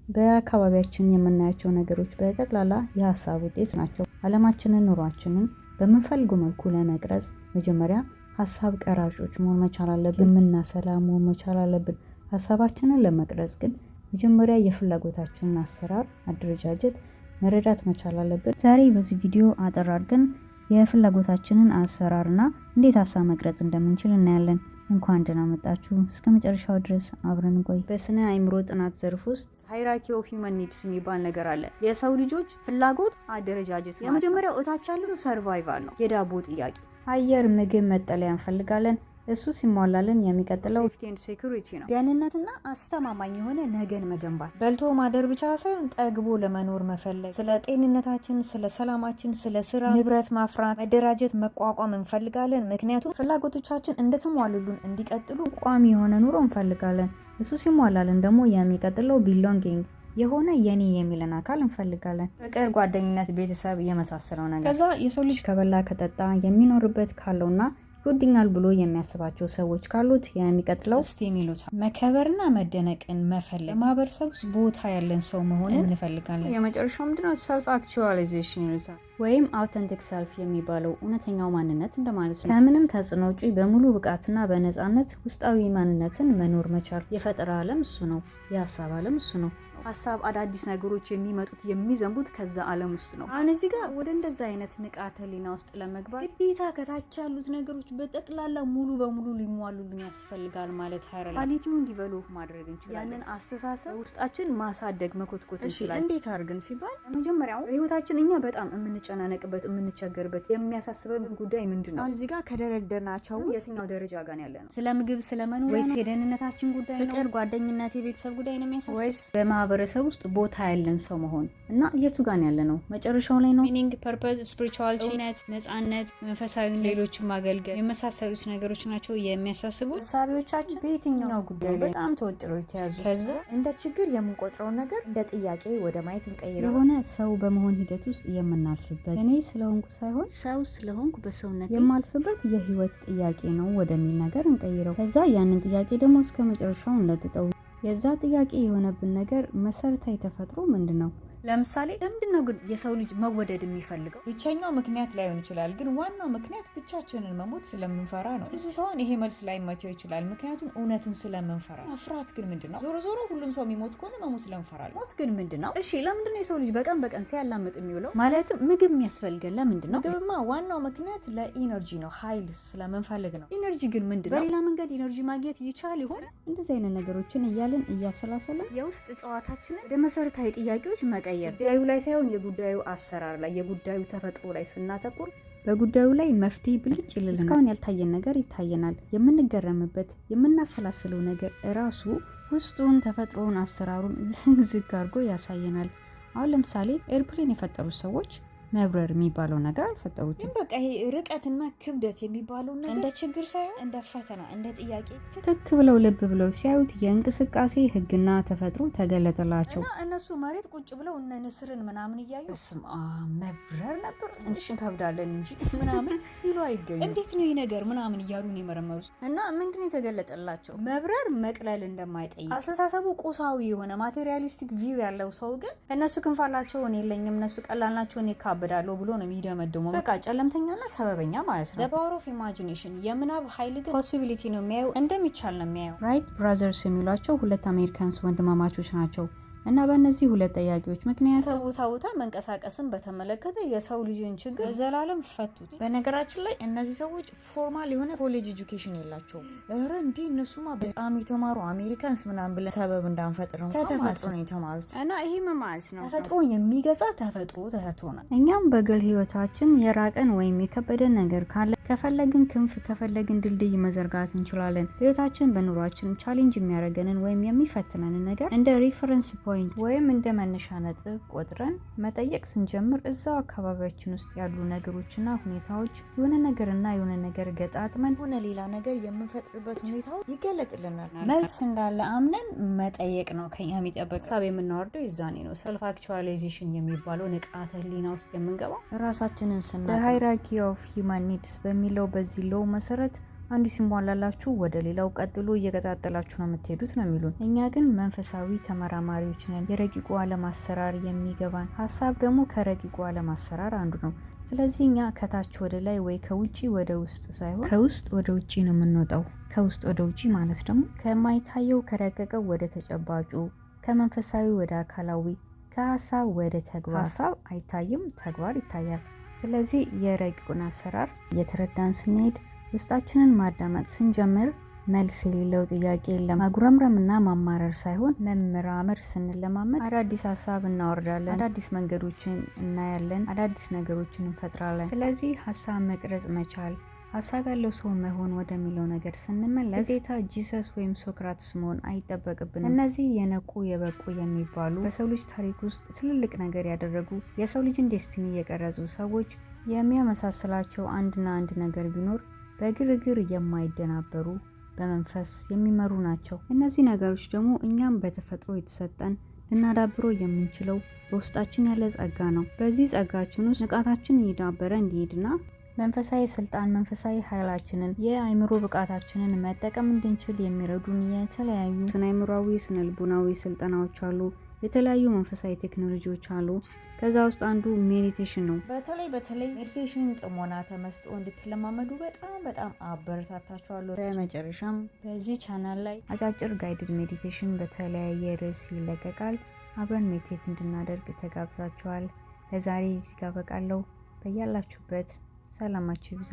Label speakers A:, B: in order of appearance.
A: በአካባቢያችን የምናያቸው ነገሮች በጠቅላላ የሀሳብ ውጤት ናቸው። ዓለማችንን፣ ኑሯችንን በምንፈልገው መልኩ ለመቅረጽ መጀመሪያ ሀሳብ ቀራጮች መሆን መቻል አለብን። የምናሰላ መሆን መቻል አለብን። ሀሳባችንን ለመቅረጽ ግን መጀመሪያ የፍላጎታችንን አሰራር፣ አደረጃጀት መረዳት መቻል አለብን። ዛሬ በዚህ ቪዲዮ አጠር አድርገን የፍላጎታችንን አሰራርና እንዴት ሀሳብ መቅረጽ እንደምንችል እናያለን። እንኳን ደህና መጣችሁ። እስከ መጨረሻው ድረስ አብረን እንቆይ። በስነ አእምሮ ጥናት ዘርፍ ውስጥ ሃይራርኪ ኦፍ ሂውማን ኒድስ የሚባል ነገር አለ። የሰው ልጆች ፍላጎት አደረጃጀት። የመጀመሪያው እታች ያለው ሰርቫይቫል ነው፣ የዳቦ ጥያቄ። አየር፣ ምግብ፣ መጠለያ እንፈልጋለን። እሱ ሲሟላልን የሚቀጥለው ሴፍቲ ኤንድ ሴኩሪቲ ነው። ደህንነትና አስተማማኝ የሆነ ነገን መገንባት። በልቶ ማደር ብቻ ሳይሆን ጠግቦ ለመኖር መፈለግ። ስለ ጤንነታችን፣ ስለ ሰላማችን፣ ስለ ስራ፣ ንብረት ማፍራት፣ መደራጀት፣ መቋቋም እንፈልጋለን። ምክንያቱም ፍላጎቶቻችን እንደተሟሉልን እንዲቀጥሉ ቋሚ የሆነ ኑሮ እንፈልጋለን። እሱ ሲሟላልን ደግሞ የሚቀጥለው ቢሎንጊንግ የሆነ የኔ የሚለን አካል እንፈልጋለን። ፍቅር፣ ጓደኝነት፣ ቤተሰብ የመሳሰለው ነገር። ከዛ የሰው ልጅ ከበላ ከጠጣ የሚኖርበት ካለውና ይወድኛል ብሎ የሚያስባቸው ሰዎች ካሉት የሚቀጥለው ስቴም ይሉታል። መከበርና መደነቅን መፈለግ። ማህበረሰብ ውስጥ ቦታ ያለን ሰው መሆንን እንፈልጋለን። የመጨረሻው ምንድነው? ሰልፍ አክቹዋላይዜሽን ይሉታል፣ ወይም አውተንቲክ ሰልፍ የሚባለው እውነተኛው ማንነት እንደማለት ነው። ከምንም ተጽዕኖ ውጪ በሙሉ ብቃትና በነፃነት ውስጣዊ ማንነትን መኖር መቻል። የፈጠራ ዓለም እሱ ነው። የሀሳብ ዓለም እሱ ነው። ሀሳብ፣ አዳዲስ ነገሮች የሚመጡት የሚዘንቡት ከዛ ዓለም ውስጥ ነው። አሁን እዚህ ጋር ወደ እንደዛ አይነት ንቃተ ህሊና ውስጥ ለመግባት ግዴታ ከታች ያሉት ነገሮች በጠቅላላ ሙሉ በሙሉ ሊሟሉልን ያስፈልጋል ማለት አይደለም። ኳሊቲውን ዲቨሎፕ ማድረግ እንችላለን። ያንን አስተሳሰብ ውስጣችን ማሳደግ መኮትኮት እንችላለን። እንዴት አድርገን ሲባል መጀመሪያው በህይወታችን እኛ በጣም የምንጨናነቅበት የምንቸገርበት የሚያሳስበን ጉዳይ ምንድን ነው? አሁን እዚህ ጋር ከደረደርናቸው የትኛው ደረጃ ጋር ያለ ነው? ስለ ምግብ፣ ስለ መኖር ወይስ የደህንነታችን ጉዳይ ነው? ፍቅር፣ ጓደኝነት፣ የቤተሰብ ጉዳይ ነው የሚያሳስበን ወይስ በማህበረሰብ ውስጥ ቦታ ያለን ሰው መሆን? እና የቱ ጋር ያለ ነው? መጨረሻው ላይ ነው። ሚኒንግ፣ ፐርፐዝ፣ ስፒሪቹዋሊቲ፣ እውነት፣ ነፃነት፣ መንፈሳዊነት፣ ሌሎችን ማገልገል የመሳሰሉት ነገሮች ናቸው የሚያሳስቡ። ሀሳቢዎቻችን በየትኛው ጉዳይ ላይ በጣም ተወጥረው የተያዙ። ከዛ እንደ ችግር የምንቆጥረው ነገር እንደ ጥያቄ ወደ ማየት እንቀይረው። የሆነ ሰው በመሆን ሂደት ውስጥ የምናልፍበት እኔ ስለሆንኩ ሳይሆን ሰው ስለሆንኩ በሰውነት የማልፍበት የህይወት ጥያቄ ነው ወደሚል ነገር እንቀይረው። ከዛ ያንን ጥያቄ ደግሞ እስከ መጨረሻው እንለጥጠው። የዛ ጥያቄ የሆነብን ነገር መሰረታዊ ተፈጥሮ ምንድን ነው? ለምሳሌ ለምንድን ነው ግን የሰው ልጅ መወደድ የሚፈልገው? ብቸኛው ምክንያት ላይሆን ይችላል፣ ግን ዋናው ምክንያት ብቻችንን መሞት ስለምንፈራ ነው። ብዙ ሰውን ይሄ መልስ ላይመቸው ይችላል፣ ምክንያቱም እውነትን ስለምንፈራ። ፍርሃት ግን ምንድን ነው? ዞሮ ዞሮ ሁሉም ሰው የሚሞት ከሆነ መሞት ስለምንፈራለን። ሞት ግን ምንድን ነው? እሺ ለምንድን ነው የሰው ልጅ በቀን በቀን ሲያላምጥ የሚውለው? ማለትም ምግብ የሚያስፈልገን ለምንድን ነው? ምግብማ ዋናው ምክንያት ለኢነርጂ ነው፣ ኃይል ስለምንፈልግ ነው። ኢነርጂ ግን ምንድን ነው? በሌላ መንገድ ኢነርጂ ማግኘት ይቻል ይሆን? እንደዚህ አይነት ነገሮችን እያልን እያሰላሰለን የውስጥ ጨዋታችንን ወደ መሰረታዊ ጥያቄዎች መቀየር፣ ጉዳዩ ላይ ሳይሆን የጉዳዩ አሰራር ላይ፣ የጉዳዩ ተፈጥሮ ላይ ስናተኩር በጉዳዩ ላይ መፍትሄ ብልጭ ይልልናል። እስካሁን ያልታየን ነገር ይታየናል። የምንገረምበት የምናሰላስለው ነገር እራሱ ውስጡን፣ ተፈጥሮውን፣ አሰራሩን ዝግዝግ አድርጎ ያሳየናል። አሁን ለምሳሌ ኤርፕሌን የፈጠሩት ሰዎች መብረር የሚባለው ነገር አልፈጠሩትም። በቃ ይሄ ርቀትና ክብደት የሚባለው ነገር እንደ ችግር ሳይሆን እንደ ፈተና፣ እንደ ጥያቄ ትክ ብለው ልብ ብለው ሲያዩት የእንቅስቃሴ ህግና ተፈጥሮ ተገለጠላቸው። እና እነሱ መሬት ቁጭ ብለው እነ ንስርን ምናምን እያዩ ስማ መብረር ነበር ትንሽ እንከብዳለን እንጂ ምናምን ሲሉ አይገኙ። እንዴት ነው ይሄ ነገር ምናምን እያሉ ነው የመረመሩት። እና ምንድነው የተገለጠላቸው? መብረር መቅለል እንደማይጠይቅ አስተሳሰቡ ቁሳዊ የሆነ ማቴሪያሊስቲክ ቪው ያለው ሰው ግን እነሱ ክንፋላቸው እኔ የለኝም፣ እነሱ ቀላል ናቸው፣ እኔ በዳሎ ብሎ ነው የሚደመድመው። በቃ ጨለምተኛና ሰበበኛ ማለት ነው። ፓወር ኦፍ ኢማጂኔሽን የምናብ ኃይል ግን ፖሲቢሊቲ ነው የሚያየው፣ እንደሚቻል ነው የሚያየው። ራይት ብራዘርስ የሚሏቸው ሁለት አሜሪካንስ ወንድማማቾች ናቸው። እና በእነዚህ ሁለት ጥያቄዎች ምክንያት ከቦታ ቦታ መንቀሳቀስን በተመለከተ የሰው ልጅን ችግር ዘላለም ፈቱት። በነገራችን ላይ እነዚህ ሰዎች ፎርማል የሆነ ኮሌጅ ኤጁኬሽን የላቸውም። ኧረ እንዲህ እነሱማ በጣም የተማሩ አሜሪካንስ ምናምን ብለን ሰበብ እንዳንፈጥር ነው። ከተፈጥሮ ነው የተማሩት። እና ይሄ ማለት ነው ተፈጥሮን የሚገዛ ተፈጥሮ ተሰጥቶናል። እኛም በግል ህይወታችን የራቀን ወይም የከበደን ነገር ካለ ከፈለግን ክንፍ ከፈለግን ድልድይ መዘርጋት እንችላለን። ህይወታችን በኑሯችን ቻሌንጅ የሚያደርገንን ወይም የሚፈትነንን ነገር እንደ ሪፈረንስ ፖይንት ወይም እንደ መነሻ ነጥብ ቆጥረን መጠየቅ ስንጀምር እዛው አካባቢያችን ውስጥ ያሉ ነገሮችና ሁኔታዎች የሆነ ነገር ገጣጥመን ሆነ ሌላ ነገር የምንፈጥርበት ሁኔታው ይገለጥልናል። መልስ እንዳለ አምነን መጠየቅ ነው ከኛ የሚጠበቅ። ሀሳብ የምናወርደው ይዛኔ ነው። ሰልፍ አክቹዋላይዜሽን የሚባለው ንቃተ ህሊና ውስጥ የምንገባው ራሳችንን ስናውቅ ሃይራርኪ ኦፍ ሂውማን ኒድስ በሚለው በዚህ ሎው መሰረት አንዱ ሲሟላላችሁ ወደ ሌላው ቀጥሎ እየቀጣጠላችሁ ነው የምትሄዱት ነው የሚሉን። እኛ ግን መንፈሳዊ ተመራማሪዎች ነን። የረቂቁ ዓለም አሰራር የሚገባን ሀሳብ ደግሞ ከረቂቁ ዓለም አሰራር አንዱ ነው። ስለዚህ እኛ ከታች ወደ ላይ ወይ ከውጪ ወደ ውስጥ ሳይሆን ከውስጥ ወደ ውጪ ነው የምንወጣው። ከውስጥ ወደ ውጪ ማለት ደግሞ ከማይታየው ከረቀቀው ወደ ተጨባጩ፣ ከመንፈሳዊ ወደ አካላዊ፣ ከሀሳብ ወደ ተግባር። ሀሳብ አይታይም፣ ተግባር ይታያል። ስለዚህ የረቂቁን አሰራር እየተረዳን ስንሄድ ውስጣችንን ማዳመጥ ስንጀምር መልስ የሌለው ጥያቄ የለም። ማጉረምረምና ማማረር ሳይሆን መመራመር ስንለማመድ አዳዲስ ሀሳብ እናወርዳለን፣ አዳዲስ መንገዶችን እናያለን፣ አዳዲስ ነገሮችን እንፈጥራለን። ስለዚህ ሀሳብ መቅረጽ መቻል፣ ሀሳብ ያለው ሰው መሆን ወደሚለው ነገር ስንመለስ ግዴታ ጂሰስ ወይም ሶክራትስ መሆን አይጠበቅብንም። እነዚህ የነቁ የበቁ የሚባሉ በሰው ልጅ ታሪክ ውስጥ ትልልቅ ነገር ያደረጉ የሰው ልጅን ዴስቲኒ የቀረጹ ሰዎች የሚያመሳስላቸው አንድና አንድ ነገር ቢኖር በግርግር የማይደናበሩ በመንፈስ የሚመሩ ናቸው። እነዚህ ነገሮች ደግሞ እኛም በተፈጥሮ የተሰጠን ልናዳብረው የምንችለው በውስጣችን ያለ ጸጋ ነው። በዚህ ጸጋችን ውስጥ ንቃታችን እየዳበረ እንዲሄድና መንፈሳዊ ስልጣን፣ መንፈሳዊ ኃይላችንን፣ የአእምሮ ብቃታችንን መጠቀም እንድንችል የሚረዱን የተለያዩ ስነ አእምሯዊ፣ ስነ ልቡናዊ ስልጠናዎች አሉ። የተለያዩ መንፈሳዊ ቴክኖሎጂዎች አሉ። ከዛ ውስጥ አንዱ ሜዲቴሽን ነው። በተለይ ሜዲቴሽን፣ ጥሞና፣ ተመስጦ እንድትለማመዱ በጣም አበረታታችኋለሁ። በመጨረሻም በዚህ ቻናል ላይ አጫጭር ጋይድድ ሜዲቴሽን በተለያየ ርዕስ ይለቀቃል። አብረን ሜዲቴት እንድናደርግ ተጋብዛችኋል። ለዛሬ እዚህ ጋር በቃለሁ። በያላችሁበት ሰላማችሁ ይብዛ።